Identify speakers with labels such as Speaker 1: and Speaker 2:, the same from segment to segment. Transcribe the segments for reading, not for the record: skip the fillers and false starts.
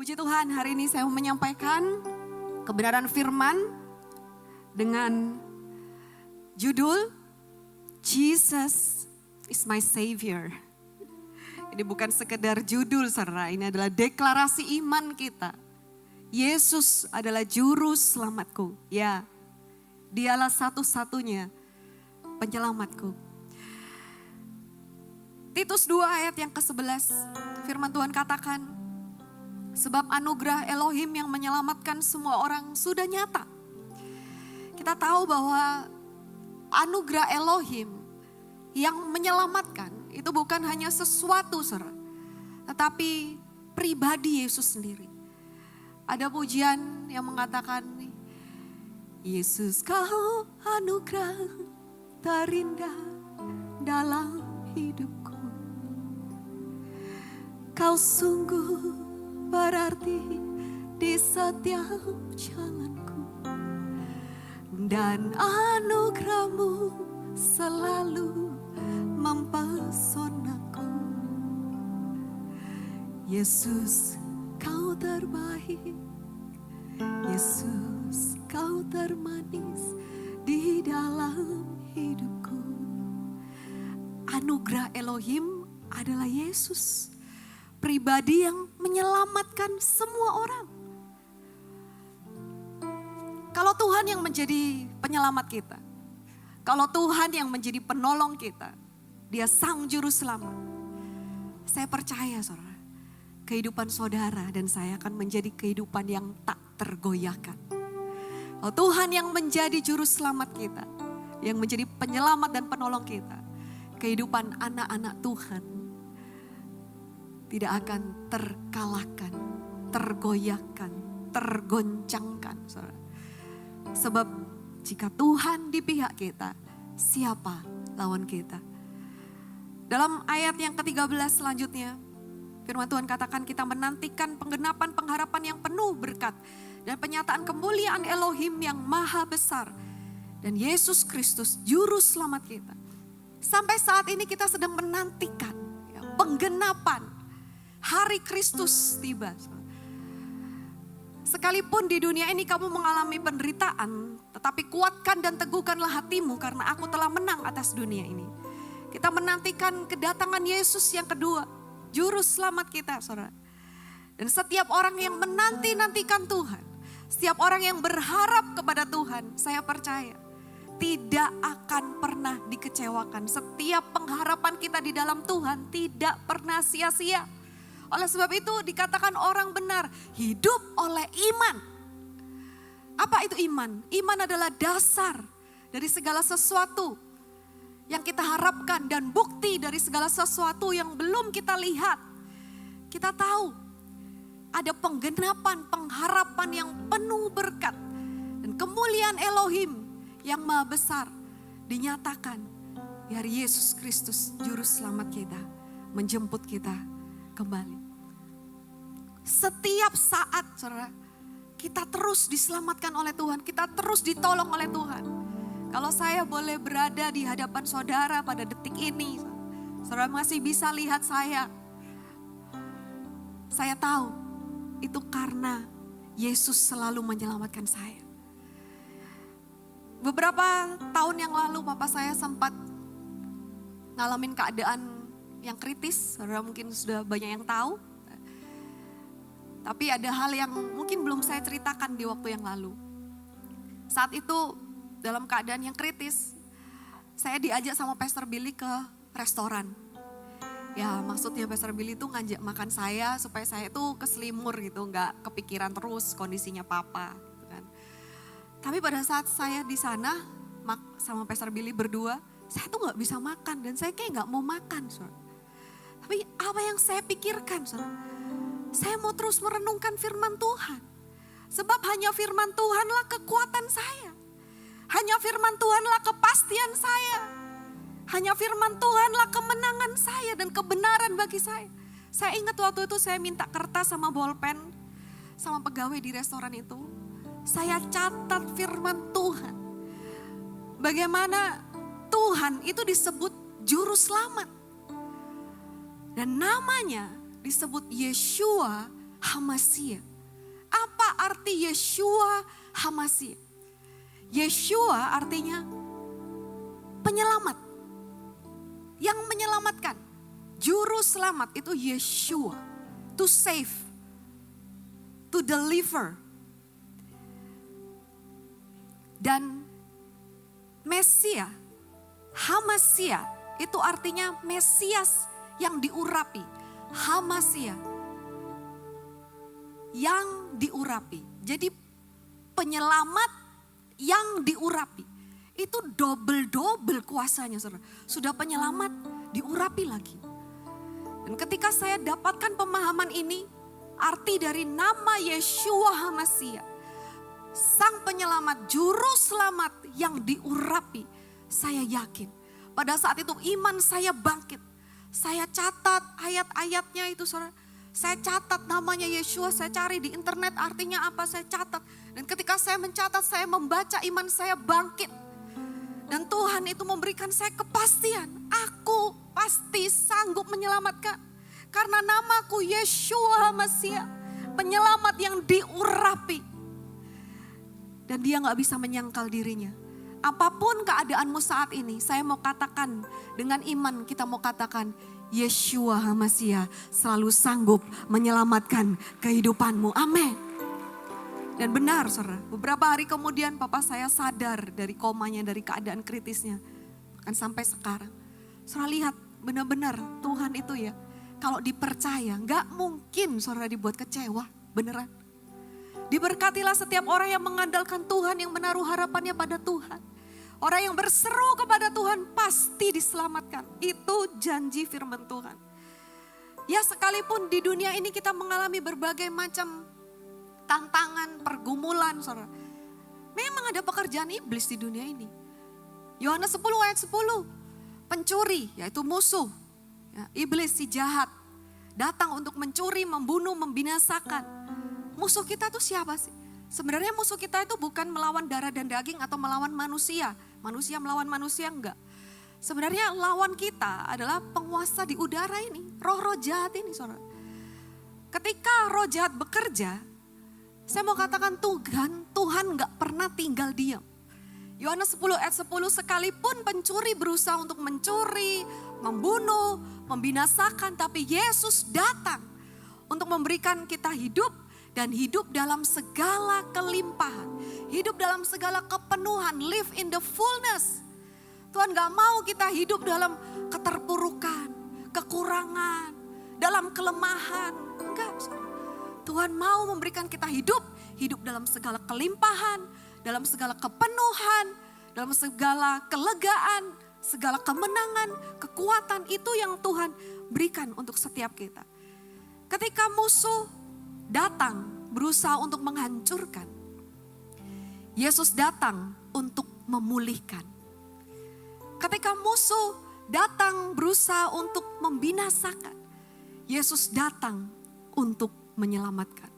Speaker 1: Puji Tuhan, hari ini saya mau menyampaikan kebenaran firman dengan judul Jesus is my Savior. Ini bukan sekedar judul, saudara, ini adalah deklarasi iman kita. Yesus adalah juru selamatku. Ya, dialah satu-satunya penyelamatku. Titus 2 ayat yang ke-11, firman Tuhan katakan, sebab anugerah Elohim yang menyelamatkan semua orang sudah nyata. Kita tahu bahwa anugerah Elohim yang menyelamatkan itu bukan hanya sesuatu, saudara, tetapi pribadi Yesus sendiri. Ada pujian yang mengatakan, Yesus kau anugerah terindah dalam hidupku. Kau sungguh berarti di setiap jalanku. Dan anugerahmu selalu mempesonaku. Yesus kau terbaik. Yesus kau termanis di dalam hidupku. Anugerah Elohim adalah Yesus. Pribadi yang menyelamatkan semua orang. Kalau Tuhan yang menjadi penyelamat kita, kalau Tuhan yang menjadi penolong kita, Dia sang juru selamat. Saya percaya, saudara, kehidupan saudara dan saya akan menjadi kehidupan yang tak tergoyahkan. Kalau Tuhan yang menjadi juru selamat kita, yang menjadi penyelamat dan penolong kita, kehidupan anak-anak Tuhan tidak akan terkalahkan, tergoyahkan, tergoncangkan, saudara. Sebab jika Tuhan di pihak kita, siapa lawan kita? Dalam ayat yang ke-13 selanjutnya, firman Tuhan katakan kita menantikan penggenapan pengharapan yang penuh berkat dan penyataan kemuliaan Elohim yang maha besar dan Yesus Kristus juru selamat kita. Sampai saat ini kita sedang menantikan penggenapan hari Kristus tiba. Sekalipun di dunia ini kamu mengalami penderitaan, tetapi kuatkan dan teguhkanlah hatimu karena aku telah menang atas dunia ini. Kita menantikan kedatangan Yesus yang kedua, juru selamat kita, saudara. Dan setiap orang yang menanti-nantikan Tuhan, setiap orang yang berharap kepada Tuhan, saya percaya tidak akan pernah dikecewakan. Setiap pengharapan kita di dalam Tuhan tidak pernah sia-sia. Oleh sebab itu dikatakan orang benar hidup oleh iman. Apa itu iman? Iman adalah dasar dari segala sesuatu yang kita harapkan dan bukti dari segala sesuatu yang belum kita lihat. Kita tahu ada penggenapan, pengharapan yang penuh berkat dan kemuliaan Elohim yang maha besar dinyatakan dari Yesus Kristus juru selamat kita menjemput kita kembali. Setiap saat, saudara, kita terus diselamatkan oleh Tuhan, kita terus ditolong oleh Tuhan. Kalau saya boleh berada di hadapan saudara pada detik ini, saudara masih bisa lihat saya tahu itu karena Yesus selalu menyelamatkan saya. Beberapa tahun yang lalu papa saya sempat ngalamin keadaan yang kritis, saudara mungkin sudah banyak yang tahu. Tapi ada hal yang mungkin belum saya ceritakan di waktu yang lalu. Saat itu dalam keadaan yang kritis, saya diajak sama Pastor Billy ke restoran. Ya maksudnya Pastor Billy itu ngajak makan saya supaya saya itu keselimur gitu, gak kepikiran terus kondisinya papa. Gitu kan. Tapi pada saat saya di sana sama Pastor Billy berdua, saya tuh gak bisa makan dan saya kayak gak mau makan. Saudara. Tapi apa yang saya pikirkan, saudara? Saya mau terus merenungkan firman Tuhan. Sebab hanya firman Tuhanlah kekuatan saya. Hanya firman Tuhanlah kepastian saya. Hanya firman Tuhanlah kemenangan saya dan kebenaran bagi saya. Saya ingat waktu itu saya minta kertas sama bolpen sama pegawai di restoran itu. Saya catat firman Tuhan. Bagaimana Tuhan itu disebut juru selamat. Dan namanya disebut Yeshua HaMasiah. Apa arti Yeshua HaMasiah? Yeshua artinya penyelamat. Yang menyelamatkan. Juru selamat itu Yeshua. To save. To deliver. Dan Mesia, HaMasiah itu artinya Mesias yang diurapi. HaMasiah yang diurapi. Jadi penyelamat yang diurapi. Itu double kuasanya, saudara. Sudah penyelamat, diurapi lagi. Dan ketika saya dapatkan pemahaman ini, arti dari nama Yeshua HaMasiah, Sang Penyelamat, Juru Selamat yang diurapi, saya yakin pada saat itu iman saya bangkit. Saya catat ayat-ayatnya itu, saudara. Saya catat namanya Yeshua, saya cari di internet artinya apa, saya catat. Dan ketika saya mencatat, saya membaca, iman saya bangkit. Dan Tuhan itu memberikan saya kepastian, aku pasti sanggup menyelamatkan. Karena namaku Yeshua HaMasiah, penyelamat yang diurapi. Dan dia gak bisa menyangkal dirinya. Apapun keadaanmu saat ini, saya mau katakan dengan iman, kita mau katakan, Yeshua HaMasiah selalu sanggup menyelamatkan kehidupanmu. Amin. Dan benar, saudara, beberapa hari kemudian papa saya sadar dari komanya, dari keadaan kritisnya. Bahkan sampai sekarang. Saudara lihat, benar-benar Tuhan itu ya, kalau dipercaya, gak mungkin saudara dibuat kecewa, beneran. Diberkatilah setiap orang yang mengandalkan Tuhan, yang menaruh harapannya pada Tuhan. Orang yang berseru kepada Tuhan pasti diselamatkan. Itu janji firman Tuhan. Ya sekalipun di dunia ini kita mengalami berbagai macam tantangan, pergumulan, saudara. Memang ada pekerjaan iblis di dunia ini. Yohanes 10 ayat 10. Pencuri, yaitu musuh. Ya, iblis si jahat. Datang untuk mencuri, membunuh, membinasakan. Musuh kita tuh siapa sih? Sebenarnya musuh kita itu bukan melawan darah dan daging atau melawan manusia. Manusia melawan manusia enggak. Sebenarnya lawan kita adalah penguasa di udara ini. Roh-roh jahat ini, saudara. Ketika roh jahat bekerja, saya mau katakan Tuhan enggak pernah tinggal diam. Yohanes 10 ayat 10, sekalipun pencuri berusaha untuk mencuri, membunuh, membinasakan. Tapi Yesus datang untuk memberikan kita hidup. Dan hidup dalam segala kelimpahan. Hidup dalam segala kepenuhan. Live in the fullness. Tuhan gak mau kita hidup dalam keterpurukan, kekurangan, dalam kelemahan. Enggak. Tuhan mau memberikan kita hidup. Hidup dalam segala kelimpahan, dalam segala kepenuhan, dalam segala kelegaan, segala kemenangan, kekuatan. Itu yang Tuhan berikan untuk setiap kita. Ketika musuh datang berusaha untuk menghancurkan, Yesus datang untuk memulihkan. Ketika musuh datang berusaha untuk membinasakan, Yesus datang untuk menyelamatkan.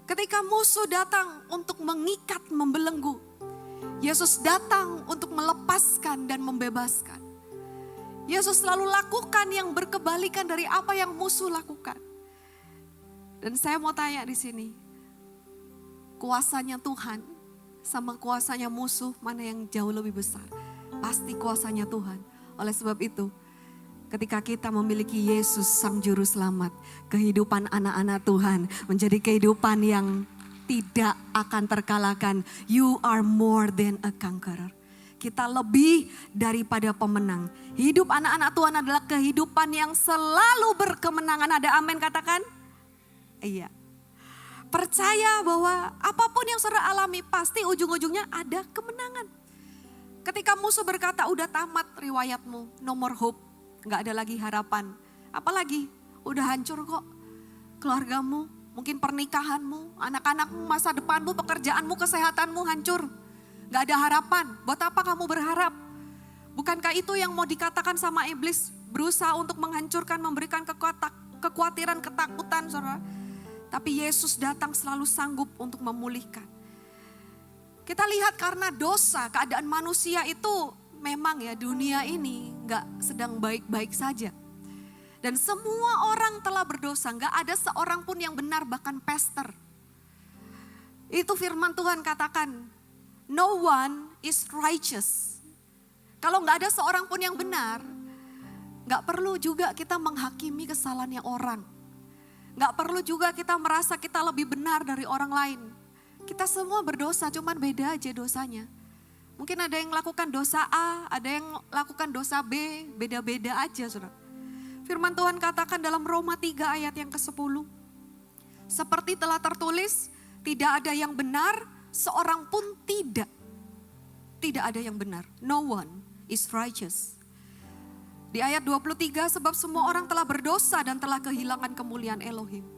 Speaker 1: Ketika musuh datang untuk mengikat, membelenggu, Yesus datang untuk melepaskan dan membebaskan. Yesus selalu lakukan yang berkebalikan dari apa yang musuh lakukan. Dan saya mau tanya di sini, kuasanya Tuhan sama kuasanya musuh mana yang jauh lebih besar? Pasti kuasanya Tuhan. Oleh sebab itu, ketika kita memiliki Yesus Sang Juru Selamat, kehidupan anak-anak Tuhan menjadi kehidupan yang tidak akan terkalahkan. You are more than a conqueror. Kita lebih daripada pemenang. Hidup anak-anak Tuhan adalah kehidupan yang selalu berkemenangan. Ada amin katakan? Iya. Percaya bahwa apapun yang saudara alami pasti ujung-ujungnya ada kemenangan. Ketika musuh berkata udah tamat riwayatmu, no more hope, gak ada lagi harapan. Apalagi udah hancur kok keluargamu, mungkin pernikahanmu, anak-anakmu, masa depanmu, pekerjaanmu, kesehatanmu hancur. Gak ada harapan, buat apa kamu berharap? Bukankah itu yang mau dikatakan sama iblis, berusaha untuk menghancurkan, memberikan kekhawatiran, ketakutan, saudara. Tapi Yesus datang selalu sanggup untuk memulihkan. Kita lihat karena dosa, keadaan manusia itu memang ya dunia ini gak sedang baik-baik saja. Dan semua orang telah berdosa, gak ada seorang pun yang benar, bahkan pastor. Itu firman Tuhan katakan, no one is righteous. Kalau gak ada seorang pun yang benar, gak perlu juga kita menghakimi kesalahannya orang. Gak perlu juga kita merasa kita lebih benar dari orang lain. Kita semua berdosa, cuman beda aja dosanya. Mungkin ada yang lakukan dosa A, ada yang lakukan dosa B, beda-beda aja saudara. Firman Tuhan katakan dalam Roma 3 ayat yang ke-10. Seperti telah tertulis, tidak ada yang benar, seorang pun tidak. Tidak ada yang benar. No one is righteous. Di ayat 23, sebab semua orang telah berdosa dan telah kehilangan kemuliaan Elohim.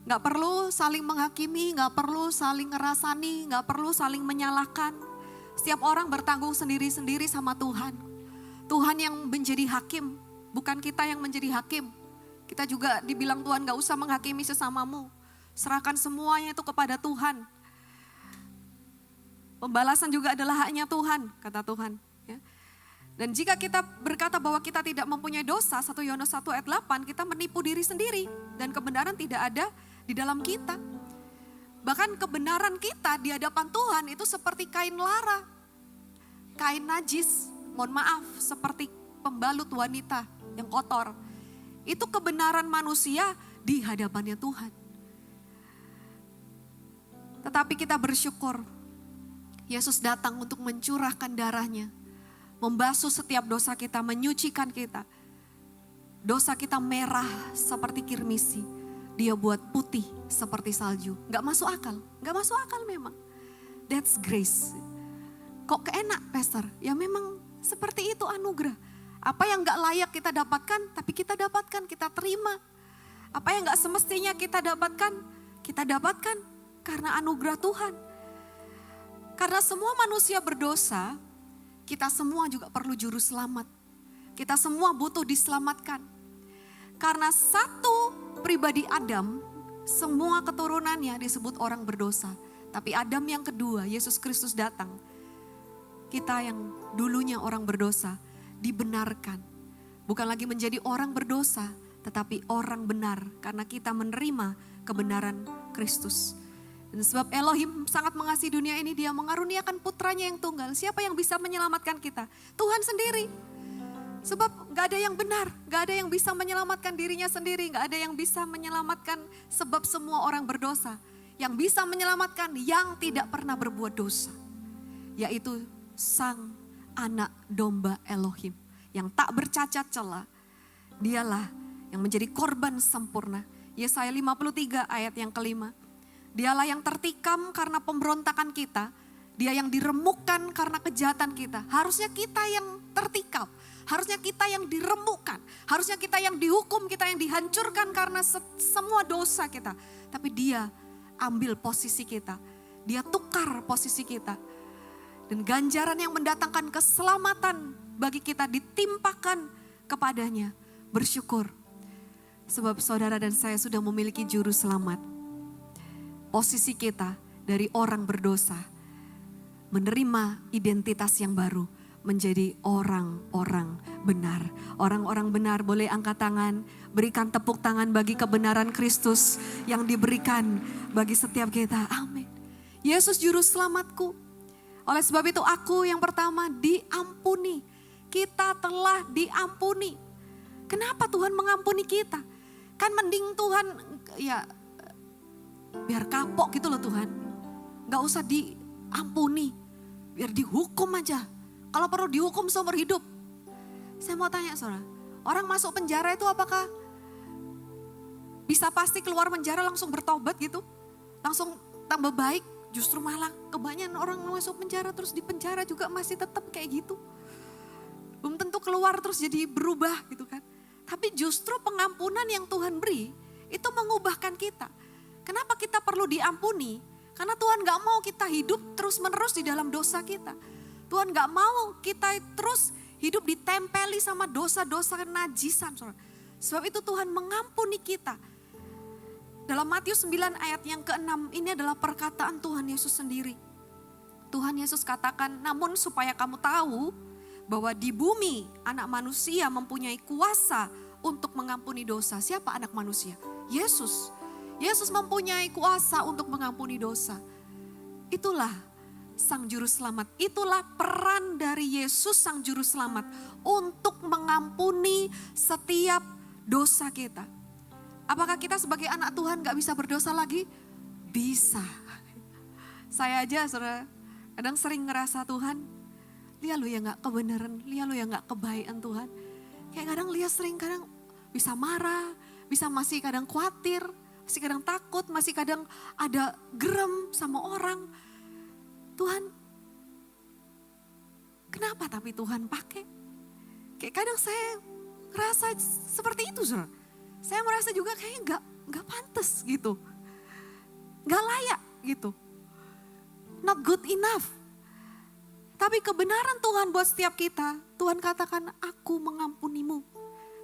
Speaker 1: Gak perlu saling menghakimi, gak perlu saling ngerasani, gak perlu saling menyalahkan. Setiap orang bertanggung sendiri-sendiri sama Tuhan. Tuhan yang menjadi hakim, bukan kita yang menjadi hakim. Kita juga dibilang Tuhan gak usah menghakimi sesamamu. Serahkan semuanya itu kepada Tuhan. Pembalasan juga adalah haknya Tuhan, kata Tuhan. Ya. Dan jika kita berkata bahwa kita tidak mempunyai dosa, 1 Yohanes 1 ayat 8, kita menipu diri sendiri. Dan kebenaran tidak ada di dalam kita. Bahkan kebenaran kita di hadapan Tuhan itu seperti kain lara. Kain najis, mohon maaf, seperti pembalut wanita yang kotor. Itu kebenaran manusia di hadapannya Tuhan. Tetapi kita bersyukur, Yesus datang untuk mencurahkan darahnya. Membasuh setiap dosa kita, menyucikan kita. Dosa kita merah seperti kirmisi. Dia buat putih seperti salju. Gak masuk akal, gak masuk akal memang. That's grace. Kok keenak pastor? Ya memang seperti itu anugerah. Apa yang gak layak kita dapatkan, tapi kita dapatkan, kita terima. Apa yang gak semestinya kita dapatkan karena anugerah Tuhan. Karena semua manusia berdosa, kita semua juga perlu juru selamat. Kita semua butuh diselamatkan. Karena satu pribadi Adam, semua keturunannya disebut orang berdosa. Tapi Adam yang kedua, Yesus Kristus datang. Kita yang dulunya orang berdosa, dibenarkan. Bukan lagi menjadi orang berdosa, tetapi orang benar. Karena kita menerima kebenaran Kristus. Dan sebab Elohim sangat mengasihi dunia ini, dia mengaruniakan putranya yang tunggal. Siapa yang bisa menyelamatkan kita? Tuhan sendiri. Sebab gak ada yang benar, gak ada yang bisa menyelamatkan dirinya sendiri, gak ada yang bisa menyelamatkan sebab semua orang berdosa. Yang bisa menyelamatkan yang tidak pernah berbuat dosa, yaitu Sang Anak Domba Elohim yang tak bercacat celah. Dialah yang menjadi korban sempurna. Yesaya 53 ayat yang kelima. Dialah yang tertikam karena pemberontakan kita. Dia yang diremukkan karena kejahatan kita. Harusnya kita yang tertikam. Harusnya kita yang diremukkan. Harusnya kita yang dihukum, kita yang dihancurkan karena semua dosa kita. Tapi dia ambil posisi kita. Dia tukar posisi kita. Dan ganjaran yang mendatangkan keselamatan bagi kita ditimpakan kepadanya. Bersyukur. Sebab saudara dan saya sudah memiliki juru selamat. Posisi kita dari orang berdosa. Menerima identitas yang baru. Menjadi orang-orang benar. Orang-orang benar, boleh angkat tangan, berikan tepuk tangan bagi kebenaran Kristus yang diberikan bagi setiap kita. Amin. Yesus juru selamatku. Oleh sebab itu aku yang pertama diampuni. Kita telah diampuni. Kenapa Tuhan mengampuni kita? Kan mending Tuhan ya biar kapok gitu loh Tuhan. Gak usah diampuni, biar dihukum aja. Kalau perlu dihukum seumur hidup. Saya mau tanya saudara, orang masuk penjara itu apakah bisa pasti keluar penjara langsung bertobat gitu? Langsung tambah baik? Justru malah kebanyakan orang masuk penjara terus di penjara juga masih tetap kayak gitu. Belum tentu keluar terus jadi berubah gitu kan. Tapi justru pengampunan yang Tuhan beri itu mengubahkan kita. Kenapa kita perlu diampuni? Karena Tuhan gak mau kita hidup terus menerus di dalam dosa kita. Tuhan gak mau kita terus hidup ditempeli sama dosa-dosa najisan. Sebab itu Tuhan mengampuni kita. Dalam Matius 9 ayat yang ke-6 ini adalah perkataan Tuhan Yesus sendiri. Tuhan Yesus katakan, namun supaya kamu tahu bahwa di bumi anak manusia mempunyai kuasa untuk mengampuni dosa. Siapa anak manusia? Yesus. Yesus mempunyai kuasa untuk mengampuni dosa. Itulah Sang Juru Selamat. Itulah peran dari Yesus Sang Juru Selamat untuk mengampuni setiap dosa kita. Apakah kita sebagai anak Tuhan gak bisa berdosa lagi? Bisa. Saya aja saudara, kadang sering ngerasa Tuhan, lihat lu ya gak kebenaran, lihat lu ya gak kebaikan Tuhan. Kayak kadang lihat sering kadang bisa marah, bisa masih kadang khawatir, masih kadang takut, masih kadang ada gerem sama orang. Tuhan, kenapa tapi Tuhan pakai? Kayak kadang saya ngerasa seperti itu, saudara. Saya merasa juga kayaknya nggak pantas gitu, nggak layak gitu, not good enough. Tapi kebenaran Tuhan buat setiap kita, Tuhan katakan, aku mengampunimu.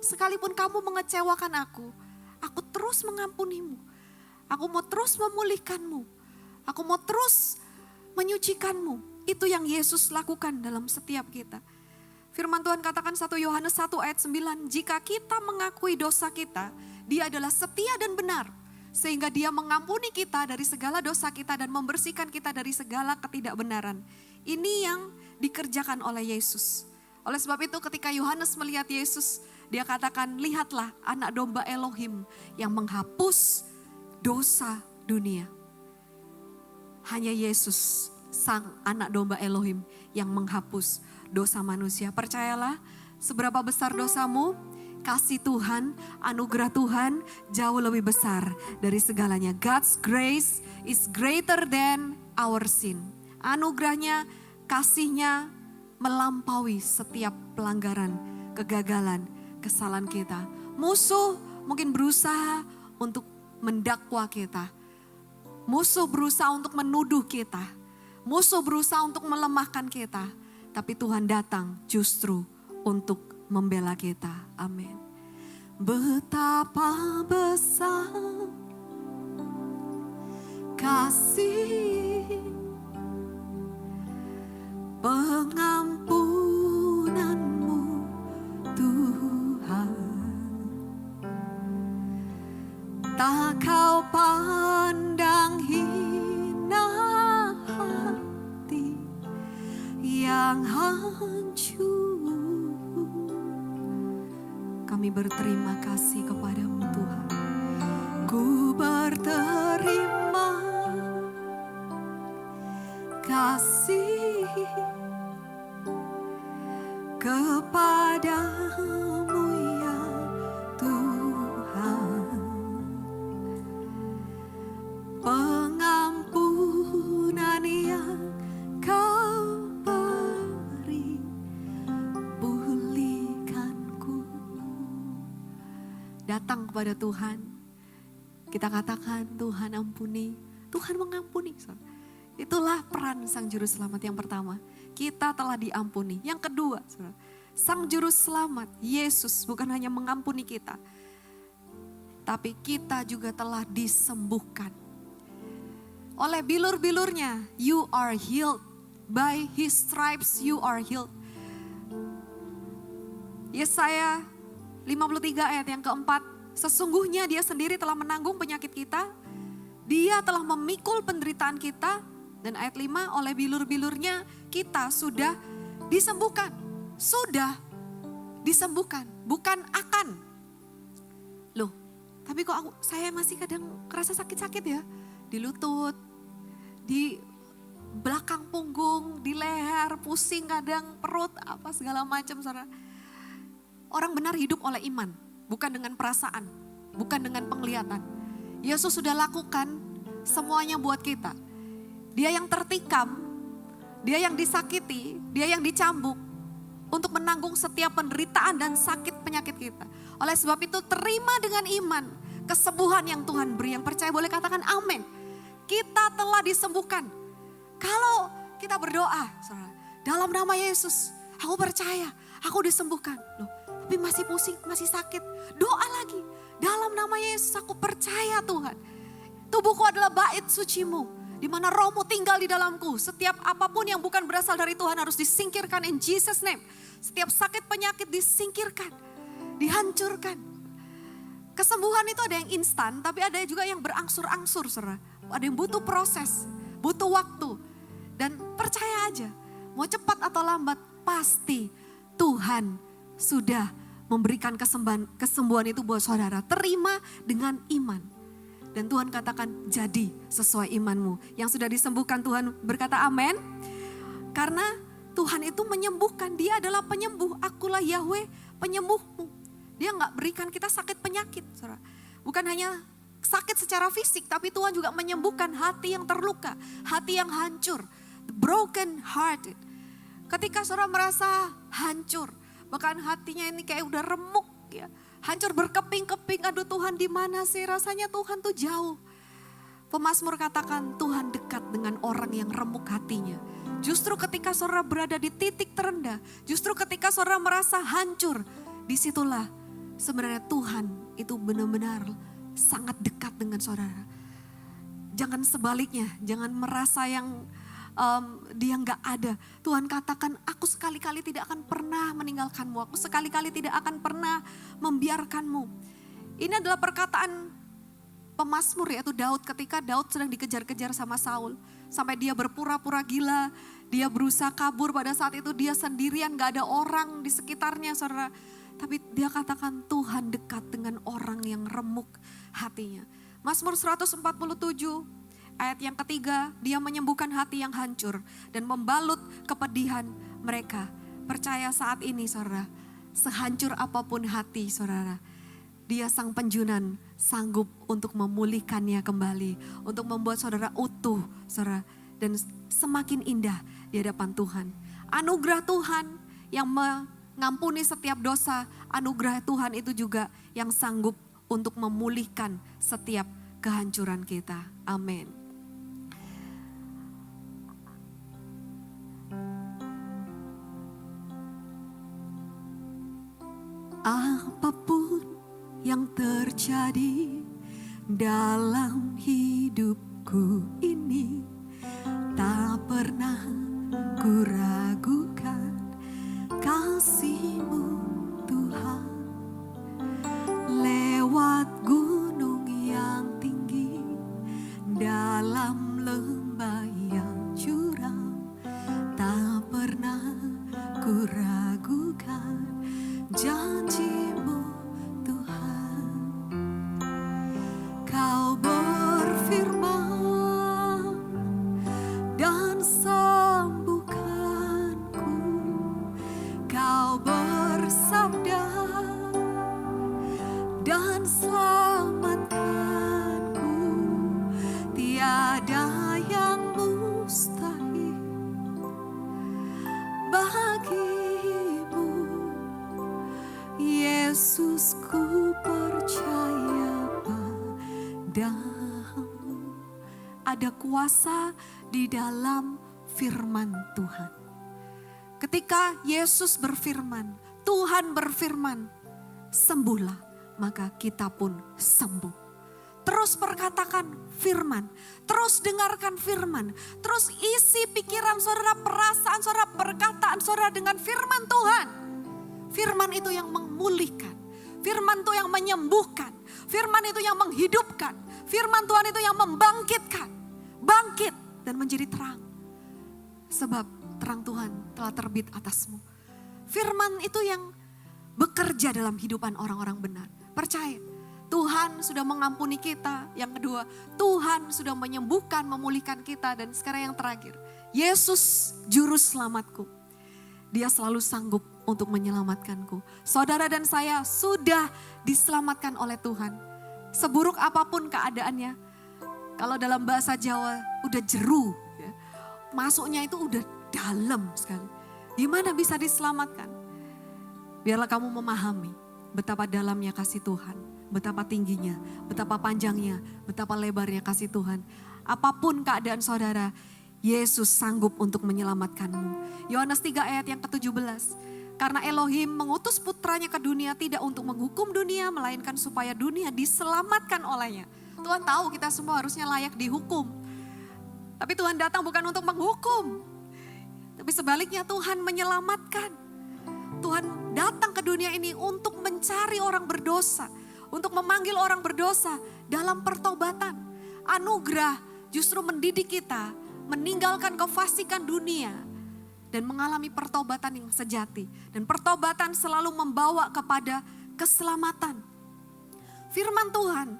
Speaker 1: Sekalipun kamu mengecewakan aku terus mengampunimu. Aku mau terus memulihkanmu. Aku mau terus menyucikanmu. Itu yang Yesus lakukan dalam setiap kita. Firman Tuhan katakan 1 Yohanes 1 ayat 9, jika kita mengakui dosa kita, Dia adalah setia dan benar. Sehingga Dia mengampuni kita dari segala dosa kita dan membersihkan kita dari segala ketidakbenaran. Ini yang dikerjakan oleh Yesus. Oleh sebab itu ketika Yohanes melihat Yesus, dia katakan, lihatlah anak domba Elohim yang menghapus dosa dunia. Hanya Yesus, sang anak domba Elohim yang menghapus dosa manusia. Percayalah, seberapa besar dosamu, kasih Tuhan, anugerah Tuhan jauh lebih besar dari segalanya. God's grace is greater than our sin. Anugerahnya, kasihnya melampaui setiap pelanggaran, kegagalan, kesalahan kita. Musuh mungkin berusaha untuk mendakwa kita. Musuh berusaha untuk menuduh kita. Musuh berusaha untuk melemahkan kita. Tapi Tuhan datang justru untuk membela kita. Amin. Betapa besar kasih pengampunanmu Tuhan. Tak kau pandang hina hati yang hancur. Kami berterima kasih kepadamu Tuhan. Ku berterima kasih kepadamu ya Tuhan. Pengampunan yang kau beri, pulihkanku. Datang kepada Tuhan, kita katakan Tuhan ampuni, Tuhan mengampuni. Itulah peran Sang Juru Selamat yang pertama. Kita telah diampuni. Yang kedua, Sang Juru Selamat, Yesus bukan hanya mengampuni kita, tapi kita juga telah disembuhkan. Oleh bilur-bilurnya, you are healed. By His stripes you are healed. Yesaya 53 ayat yang keempat, sesungguhnya Dia sendiri telah menanggung penyakit kita, Dia telah memikul penderitaan kita. Dan ayat 5, oleh bilur-bilurnya kita sudah disembuhkan. Sudah disembuhkan, bukan akan. Loh, tapi kok saya masih kadang kerasa sakit-sakit ya. Di lutut, di belakang punggung, di leher, pusing kadang, perut, apa segala macam saudara. Orang benar hidup oleh iman, bukan dengan perasaan, bukan dengan penglihatan. Yesus sudah lakukan semuanya buat kita. Dia yang tertikam, Dia yang disakiti, Dia yang dicambuk untuk menanggung setiap penderitaan dan sakit penyakit kita. Oleh sebab itu terima dengan iman kesembuhan yang Tuhan beri. Yang percaya boleh katakan amin. Kita telah disembuhkan. Kalau kita berdoa, saudara, dalam nama Yesus, aku percaya, aku disembuhkan. Loh, tapi masih pusing, masih sakit. Doa lagi, dalam nama Yesus aku percaya Tuhan. Tubuhku adalah bait sucimu. di mana rohmu tinggal di dalamku. Setiap apapun yang bukan berasal dari Tuhan harus disingkirkan in Jesus name. Setiap sakit penyakit disingkirkan, dihancurkan. Kesembuhan itu ada yang instan, tapi ada juga yang berangsur-angsur, saudara. Ada yang butuh proses, butuh waktu. Dan percaya aja, mau cepat atau lambat, pasti Tuhan sudah memberikan kesembuhan itu buat saudara. Terima dengan iman. Dan Tuhan katakan, jadi sesuai imanmu. Yang sudah disembuhkan Tuhan berkata amin. Karena Tuhan itu menyembuhkan, Dia adalah penyembuh. Akulah Yahweh penyembuhmu. Dia gak berikan kita sakit penyakit. Saudara. Bukan hanya sakit secara fisik, tapi Tuhan juga menyembuhkan hati yang terluka, hati yang hancur, broken hearted. Ketika saudara merasa hancur, bahkan hatinya ini kayak udah remuk ya, hancur berkeping-keping, aduh Tuhan di mana sih, rasanya Tuhan tuh jauh. Pemazmur katakan Tuhan dekat dengan orang yang remuk hatinya. Justru ketika saudara berada di titik terendah, justru ketika saudara merasa hancur, disitulah sebenarnya Tuhan itu benar-benar sangat dekat dengan saudara. Jangan sebaliknya, jangan merasa yang dia nggak ada. Tuhan katakan, aku sekali-kali tidak akan pernah meninggalkanmu. Aku sekali-kali tidak akan pernah membiarkanmu. Ini adalah perkataan pemazmur, yaitu Daud, ketika Daud sedang dikejar-kejar sama Saul. Sampai dia berpura-pura gila, dia berusaha kabur. Pada saat itu dia sendirian, gak ada orang di sekitarnya, saudara. Tapi dia katakan Tuhan dekat dengan orang yang remuk hatinya. Mazmur 147 ayat yang ketiga, dia menyembuhkan hati yang hancur dan membalut kepedihan mereka. Percaya saat ini saudara, sehancur apapun hati saudara, Dia sang penjunan sanggup untuk memulihkannya kembali. Untuk membuat saudara utuh saudara, dan semakin indah di hadapan Tuhan. Anugerah Tuhan yang mengampuni setiap dosa, anugerah Tuhan itu juga yang sanggup untuk memulihkan setiap kehancuran kita. Amin. Apapun yang terjadi dalam hidupku ini, tak pernah ku ragukan kasih-Mu Tuhan. Lewat gunung yang tinggi, dalam lembah yang curam, tak pernah ku ragukan janji-Mu Tuhan. Kau berfirman dan sembuhkanku. Kau bersabda dan selamatkanku. Tiada yang mustahil bagimu. Yesus, ku percaya padamu. Ada kuasa di dalam firman Tuhan. Ketika Yesus berfirman, Tuhan berfirman, sembuhlah, maka kita pun sembuh. Terus perkatakan firman, terus dengarkan firman, terus isi pikiran saudara, perasaan saudara, perkataan saudara dengan firman Tuhan. Firman itu yang memulihkan, firman itu yang menyembuhkan, firman itu yang menghidupkan, firman Tuhan itu yang membangkitkan, bangkit dan menjadi terang. Sebab terang Tuhan telah terbit atasmu. Firman itu yang bekerja dalam kehidupan orang-orang benar. Percaya, Tuhan sudah mengampuni kita. Yang kedua, Tuhan sudah menyembuhkan, memulihkan kita. Dan sekarang yang terakhir, Yesus juru selamatku. Dia selalu sanggup untuk menyelamatkanku. Saudara dan saya sudah diselamatkan oleh Tuhan. Seburuk apapun keadaannya, kalau dalam bahasa Jawa udah jeru, ya, masuknya itu udah dalam sekali. Gimana bisa diselamatkan? Biarlah kamu memahami betapa dalamnya kasih Tuhan, betapa tingginya, betapa panjangnya, betapa lebarnya kasih Tuhan. Apapun keadaan saudara, Yesus sanggup untuk menyelamatkanmu. Yohanes 3 ayat yang ke-17. Karena Elohim mengutus putranya ke dunia tidak untuk menghukum dunia, melainkan supaya dunia diselamatkan olehnya. Tuhan tahu kita semua harusnya layak dihukum. Tapi Tuhan datang bukan untuk menghukum. Tapi sebaliknya Tuhan menyelamatkan. Tuhan datang ke dunia ini untuk mencari orang berdosa. Untuk memanggil orang berdosa dalam pertobatan. Anugerah justru mendidik kita meninggalkan kefasikan dunia dan mengalami pertobatan yang sejati. Dan pertobatan selalu membawa kepada keselamatan. Firman Tuhan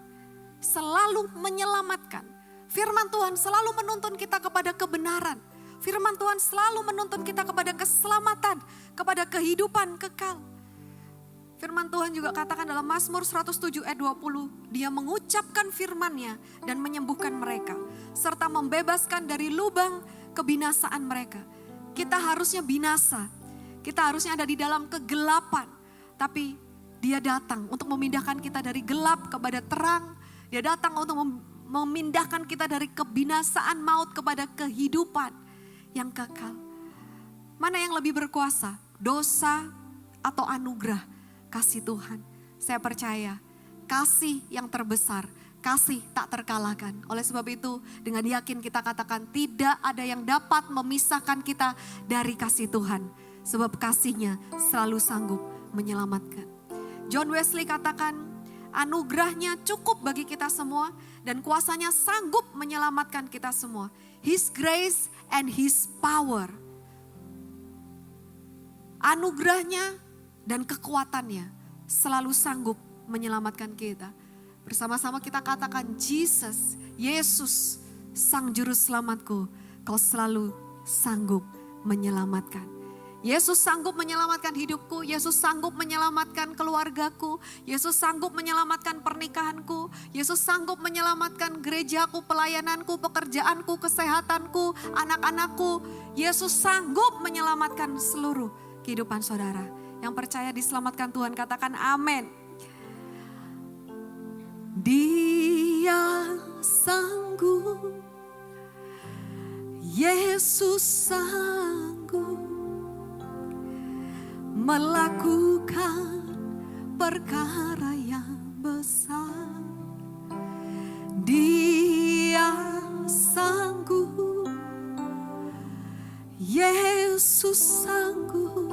Speaker 1: selalu menyelamatkan. Firman Tuhan selalu menuntun kita kepada kebenaran. Firman Tuhan selalu menuntun kita kepada keselamatan, kepada kehidupan kekal. Firman Tuhan juga katakan dalam Mazmur 107 ayat 20, Dia mengucapkan firman-Nya dan menyembuhkan mereka, serta membebaskan dari lubang kebinasaan mereka. Kita harusnya binasa, kita harusnya ada di dalam kegelapan, tapi Dia datang untuk memindahkan kita dari gelap kepada terang. Dia datang untuk memindahkan kita dari kebinasaan maut kepada kehidupan yang kekal. Mana yang lebih berkuasa, dosa atau anugerah? Kasih Tuhan. Saya percaya kasih yang terbesar, kasih tak terkalahkan. Oleh sebab itu dengan yakin kita katakan tidak ada yang dapat memisahkan kita dari kasih Tuhan. Sebab kasih-Nya selalu sanggup menyelamatkan. John Wesley katakan anugerah-Nya cukup bagi kita semua dan kuasa-Nya sanggup menyelamatkan kita semua. His grace and His power. Anugerah-Nya dan kekuatannya selalu sanggup menyelamatkan kita. Bersama-sama kita katakan Jesus, Yesus, Sang Juru Selamatku, Kau selalu sanggup menyelamatkan. Yesus sanggup menyelamatkan hidupku, Yesus sanggup menyelamatkan keluargaku, Yesus sanggup menyelamatkan pernikahanku, Yesus sanggup menyelamatkan gerejaku, pelayananku, pekerjaanku, kesehatanku, anak-anakku. Yesus sanggup menyelamatkan seluruh kehidupan saudara. Yang percaya diselamatkan Tuhan katakan amin. Dia sanggup, Yesus sanggup melakukan perkara yang besar. Dia sanggup, Yesus sanggup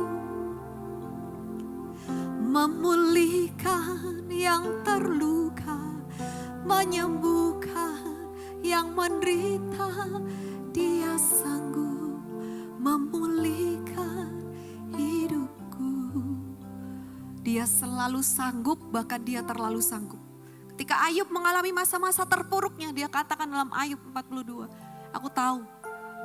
Speaker 1: memulihkan yang terluka, menyembuhkan yang menderita. Dia sanggup memulihkan hidupku. Dia selalu sanggup, bahkan Dia terlalu sanggup. Ketika Ayub mengalami masa-masa terpuruknya, dia katakan dalam Ayub 42, aku tahu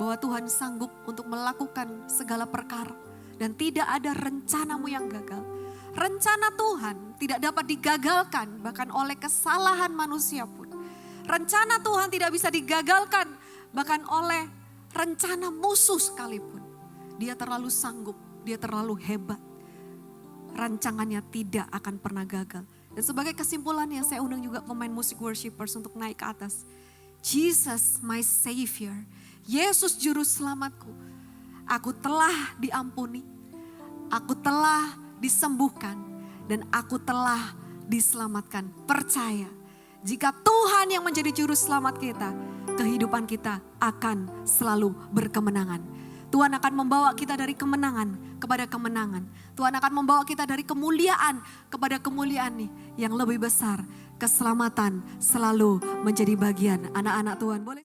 Speaker 1: bahwa Tuhan sanggup untuk melakukan segala perkara dan tidak ada rencanamu yang gagal. Rencana Tuhan tidak dapat digagalkan bahkan oleh kesalahan manusia pun. Rencana Tuhan tidak bisa digagalkan bahkan oleh rencana musuh sekalipun. Dia terlalu sanggup, Dia terlalu hebat. Rancangannya tidak akan pernah gagal. Dan sebagai kesimpulannya saya undang juga pemain musik worshipers untuk naik ke atas. Jesus my Savior, Yesus Juru Selamatku. Aku telah diampuni, aku telah disembuhkan, dan aku telah diselamatkan. Percaya, jika Tuhan yang menjadi juru selamat kita, kehidupan kita akan selalu berkemenangan. Tuhan akan membawa kita dari kemenangan kepada kemenangan. Tuhan akan membawa kita dari kemuliaan kepada kemuliaan yang lebih besar. Keselamatan selalu menjadi bagian anak-anak Tuhan. Boleh